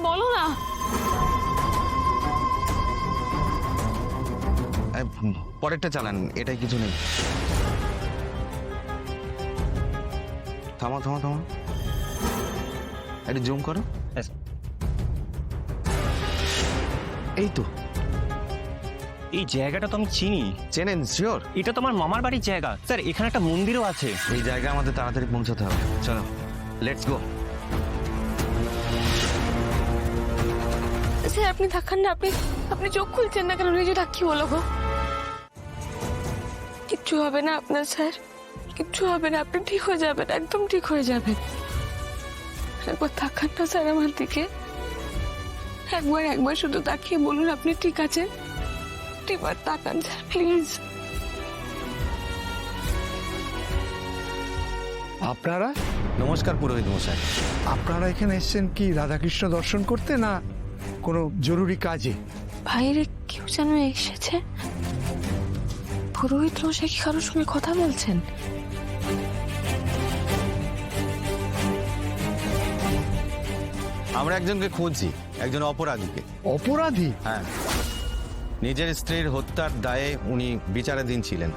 বলো না। পরেরটা চালান, এটাই কিছু নেই। থামো থামো থামো, একটু জুম করো। এই তো, এই জায়গাটা তো আমি চিনি। চেনেন শিওর? এটা তো আমার মামার বাড়ির জায়গা স্যার, এখানে একটা মন্দিরও আছে। এই জায়গায় আমাদের তাড়াতাড়ি পৌঁছাতে হবে, চলো লেটস গো। স্যার আপনি থাকেন না, আপনি চোখ খুলছেন না কেন? নিজেটা কি হলো গো? কিচ্ছু হবে না আপনার স্যার, কিচ্ছু হবে না, আপনি ঠিক হয়ে যাবেন, একদম ঠিক হয়ে যাবেন। একবার তাকান না স্যার আমার দিকে, একবার শুধু তাকিয়ে বলুন আপনি ঠিক আছেন। একবার তাকান স্যার প্লিজ। আপনারা নমস্কার পুরোহিত মশাই। আপনারা এখানে এসেছেন কি রাধাকৃষ্ণ দর্শন করতে, না কোনো জরুরি কাজে? বাইরে কেউ যেন এসেছে। পুরোহিত মশাই কি কারোর সঙ্গে কথা বলছেন? আমরা একজনকে খুঁজছি, একজন অপরাধীকে। অপরাধী? হ্যাঁ, নিজের স্ত্রীর হত্যার দায়ে উনি বিচারাধীন ছিলেন।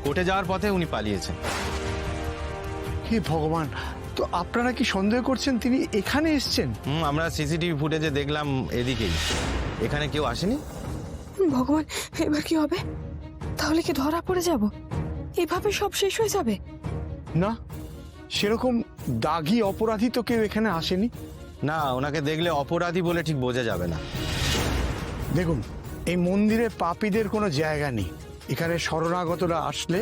কোর্টে যাওয়ার পথে উনি পালিয়েছেন। হে ভগবান, তো আপনারা কি সন্দেহ করছেন তিনি এখানে এসেছেন? আমরা সিসিটিভি ফুটেজে দেখলাম এদিকেই। এখানে কেউ আসেনি। ভগবান, এবার কি হবে? তাহলে কি ধরা পড়ে যাব? এভাবে সব শেষ হয়ে যাবে? না, সেরকম দাগী অপরাধী তো কেউ এখানে আসেনি। না, ওনাকে দেখলে অপরাধী বলে ঠিক বোঝা যাবে না। দেখুন, এই মন্দিরে পাপীদের কোনো জায়গা নেই। এখানে শরণাগতরা আসলে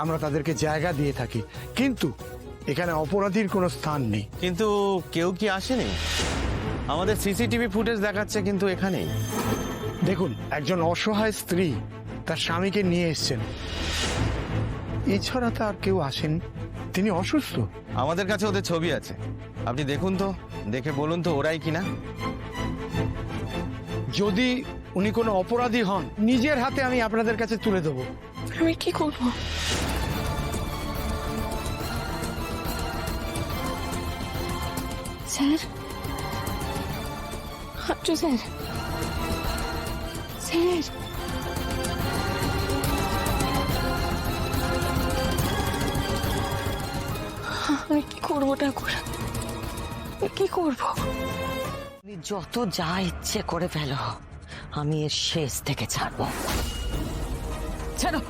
আমরা তাদেরকে জায়গা দিয়ে থাকি, কিন্তু এখানে অপরাধীর কোনো স্থান নেই। কিন্তু কেউ কি আসেনি? আমাদের সিসিটিভি ফুটেজ দেখাচ্ছে কিন্তু এখানেই। দেখুন, একজন অসহায় স্ত্রী তার স্বামীকে নিয়ে এসেছেন, এছাড়া তার কেউ আসেন। তিনি অসুস্থ। আমাদের কাছে ওদের ছবি আছে, আপনি দেখুন তো, দেখে বলুন তো ওরাই কিনা। যদি উনি কোনো অপরাধী হন, নিজের হাতে আমি আপনাদের কাছে তুলে দেবো। আমি কি করব? স্যার, আচ্ছা স্যার, স্যার আমি কি করবো ঠাকুর, কি করবো? তুমি যত যা ইচ্ছে করে ফেলো, আমি এর শেষ থেকে ছাড়বো। ছাড়ো,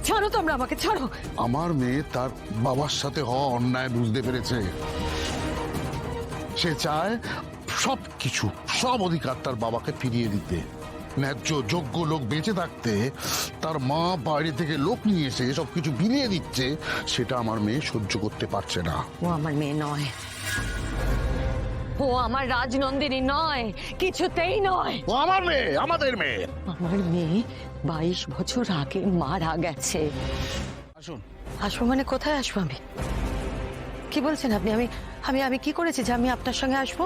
ছাড়ো তোমরা আমাকে, ছাড়ো। আমার মেয়ে তার বাবার সাথে হওয়া অন্যায় বুঝতে পেরেছে। সে চায় সবকিছু, সব অধিকার তার বাবাকে ফিরিয়ে দিতে। ন্যায্য যোগ্য লোক বেঁচে থাকতে তার মা বাইরে থেকে লোক নিয়ে এসে সবকিছু বিলিয়ে দিচ্ছে, সেটা আমার মেয়ে সহ্য করতে পারছে না। ও আমার মেয়ে নয়, ও আমার রাজনন্দিনী নয়, কিছুতেই নয়। ও আমার মেয়ে, আমাদের মেয়ে। আমার মেয়ে 22 বছর আগে মারা গেছে। আসুন। আসবো মানে কোথায় আসবো আমি? কি বলছেন আপনি? আমি আমি আমি কি করেছি যে আমি আপনার সঙ্গে আসবো?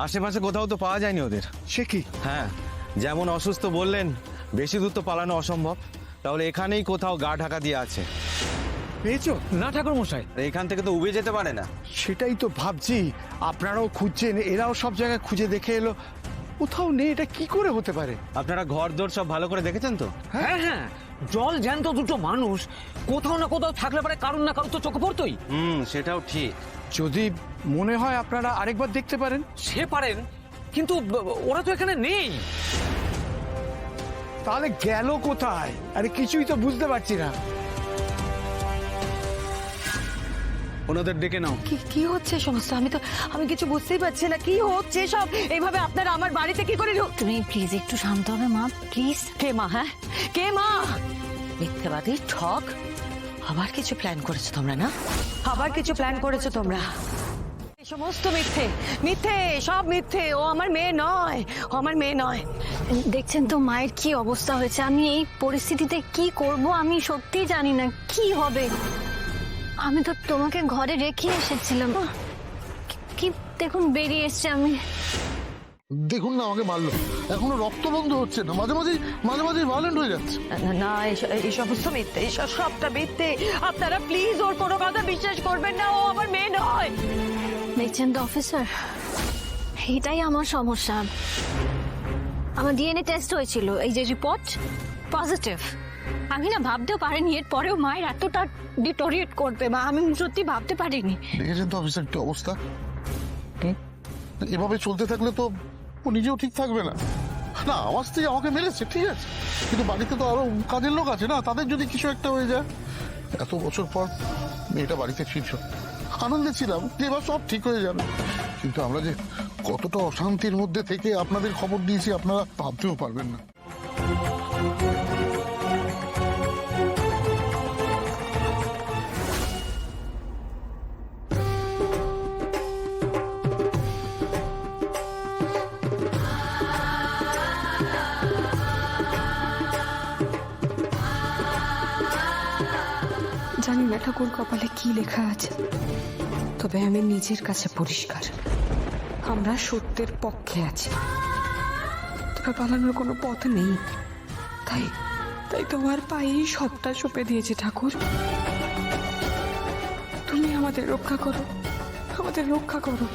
আশেপাশে কোথাও তো পাওয়া যায়নি ওদের। সে কি? হ্যাঁ, যেমন অসুস্থ বললেন, বেশি দূর তো পালানো অসম্ভব, তাহলে এখানেই কোথাও গা ঢাকা দিয়ে আছে। পেয়েছো? না ঠাকুর মশাই, এখান থেকে তো উবে যেতে পারে না। সেটাই তো ভাবছি, আপনারাও খুঁজছেন, এরাও সব জায়গায় খুঁজে দেখে এলো, কোথাও নেই। এটা কি করে হতে পারে? আপনারা ঘর দোর সব ভালো করে দেখেছেন তো? হ্যাঁ হ্যাঁ, জল জ্যান্ত দুটো মানুষ কোথাও না কোথাও থাকলে পারে কারণ না কারণ তো চোখে পড়তোই। সেটাও ঠিক। যদি মনে হয় আপনারা আরেকবার দেখতে পারেন। সে পারেন, কিন্তু ওরা তো এখানে নেই। তাহলে গেল কোথায়? আরে কিছুই তো বুঝতে পারছি না। ওনাদের ডেকে নাও। কি হচ্ছে সমস্ত? আমি কিছু বুঝতেই পারছি না, কি হচ্ছে সব। এইভাবে আপনারা আমার বাড়িতে কি করে তুমি প্লিজ একটু শান্ত হবে মা, প্লিজ। কে মা? হ্যাঁ, কে মা? মিথ্যেবাদী, ঠক। আবার কিছু প্ল্যান করেছো তোমরা, না? আবার কিছু প্ল্যান করেছো তোমরা। এই সমস্ত মিথ্যে, মিথ্যে, সব মিথ্যে। ও আমার মেয়ে নয়, ও আমার মেয়ে নয়। দেখছেন তো মায়ের কি অবস্থা হয়েছে। আমি এই পরিস্থিতিতে কি করব আমি সত্যিই জানি না, কি হবে। আমি তো তোমাকে ঘরে রেখে এসেছিলাম। কি দেখুন বেরিয়ে এসছে। আমি দেখুন না আমাকে মারলো, এখনো রক্ত বন্ধ হচ্ছে না, মাঝে মাঝে ভায়োলেন্ট হয়ে যাচ্ছে। না, না এই সমস্ত মিথ্যে, এই সবটা মিথ্যে। আপনারা প্লিজ ওর কোনো কথা বিশ্বাস করবেন না, ও আমার মেয়ে নয়। দেখছেন তো অফিসার, এটাই আমার সমস্যা। আমার ডিএনএ টেস্ট হয়েছিল, এই যে রিপোর্ট পজিটিভ। আমি না ভাবতেও পারিনি এর পরেও মায়ের এতটা ডিটোরিয়েট করবে, বা আমি সত্যি ভাবতে পারিনি। দেখেছেন তো অফিসার কি অবস্থা? এভাবে চলতে থাকলে তো ও নিজেও ঠিক থাকবে না। না, আমার স্ত্রী আমাকে মেরেছে ঠিক আছে, কিন্তু বাড়িতে তো আরো কাজের লোক আছে না, তাদের যদি কিছু একটা হয়ে যায়। এত বছর পর মেয়েটা বাড়িতে ফিরছ, আনন্দে ছিলাম যে এবার সব ঠিক হয়ে যাবে, কিন্তু আমরা যে কতটা অশান্তির মধ্যে থেকে আপনাদের খবর দিয়েছি আপনারা ভাবতেও পারবেন না। জানি না ঠাকুর কপালে কি লেখা আছে, তবে আমি নিজের কাছে পরিষ্কার, আমরা সত্যের পক্ষে আছি। তবে পালানোর কোনো পথ নেই, তাই তাই তোমার পায়েই সবটা সঁপে দিয়েছে ঠাকুর। তুমি আমাদের রক্ষা করো, আমাদের রক্ষা করো।